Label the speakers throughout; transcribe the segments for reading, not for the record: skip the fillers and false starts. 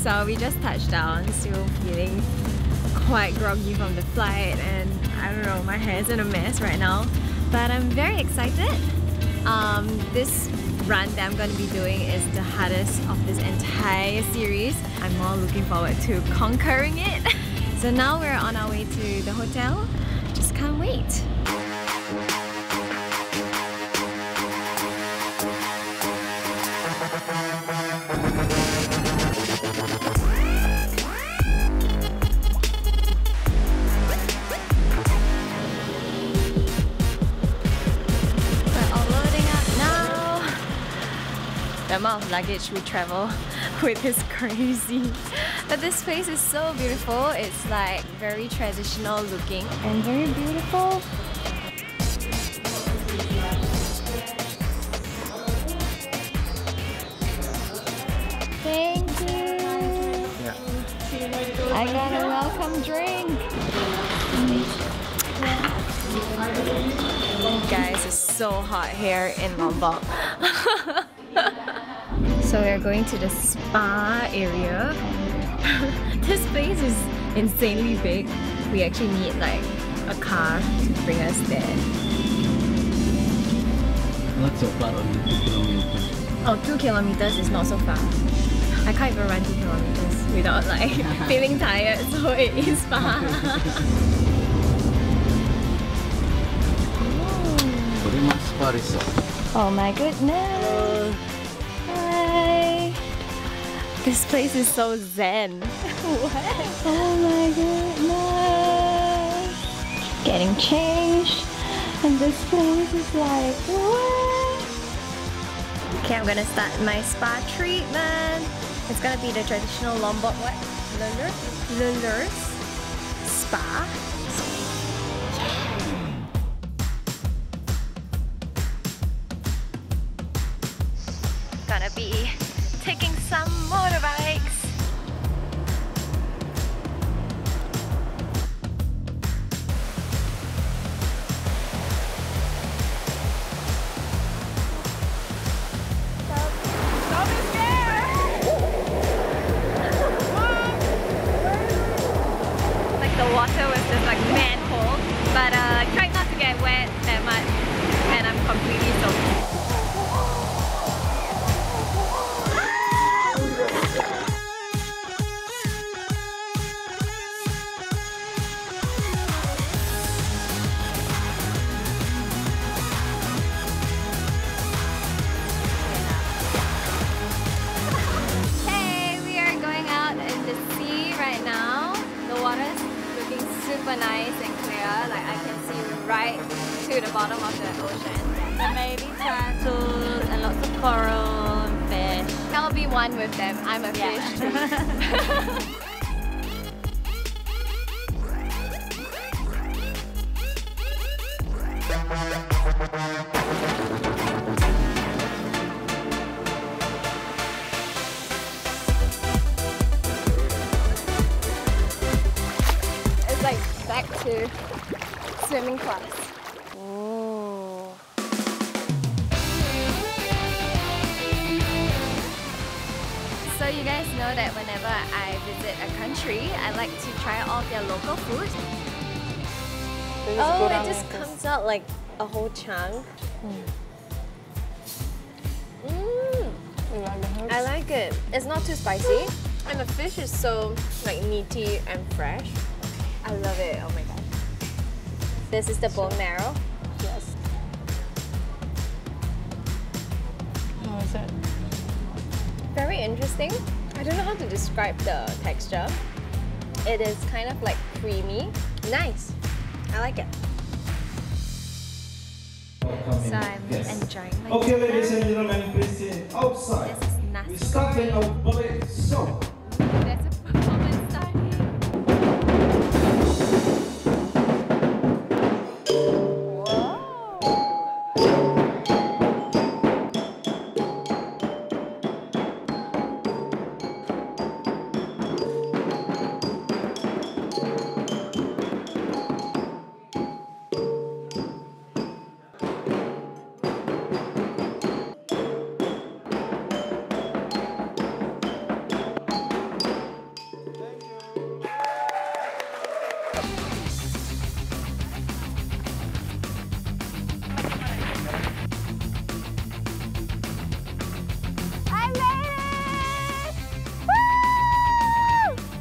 Speaker 1: So we just touched down, still feeling quite groggy from the flight, and I don't know, my hair is in a mess right now. But I'm very excited. This run that I'm going to be doing is the hardest of this entire series. I'm more looking forward to conquering it. So now we're on our way to the hotel. Just can't wait. The amount of luggage we travel with is crazy. But this place is so beautiful. It's like very traditional looking and very beautiful. Thank you. Yeah. I got a welcome drink. Guys, it's so hot here in Lombok. So we're going to the spa area. This place is insanely big. We actually need like a car to bring us there.
Speaker 2: Not so far, only 2 kilometers.
Speaker 1: Oh, 2 kilometers is not so far. I can't even run 2 kilometers without like feeling tired, so it is far. Oh my goodness! Hi! This place is so zen. What? Oh my goodness! Getting changed, and this place is like what? Okay, I'm gonna start my spa treatment. It's gonna be the traditional Lombok what? Lulurs spa. Gonna be taking some motorbikes. Like the water was just like manhole, but try not to get wet that much, and I'm completely soaked. Super nice and clear, like I can see right to the bottom of the ocean. The baby turtles and lots of coral and fish. I'll be one with them. I'm a fish too. Like back to swimming class. Ooh. So you guys know that whenever I visit a country, I like to try all their local food. Oh, it just comes out like a whole chunk. I like it. It's not too spicy, and the fish is so like meaty and fresh. I love it. Oh my god. This is the bone marrow. Yes.
Speaker 3: How is it?
Speaker 1: Very interesting. I don't know how to describe the texture. It is kind of like creamy. Nice. I like it. So I'm enjoying my
Speaker 4: Okay,
Speaker 1: dinner.
Speaker 4: ladies and gentlemen, please sit outside.
Speaker 1: This is nasi
Speaker 4: We're starting our ballet show.
Speaker 1: There's a performance starting.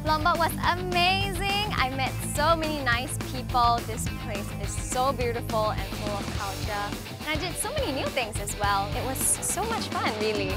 Speaker 1: Lombok was amazing. I met so many nice people. This place is so beautiful and full of culture. And I did so many new things as well. It was so much fun, really.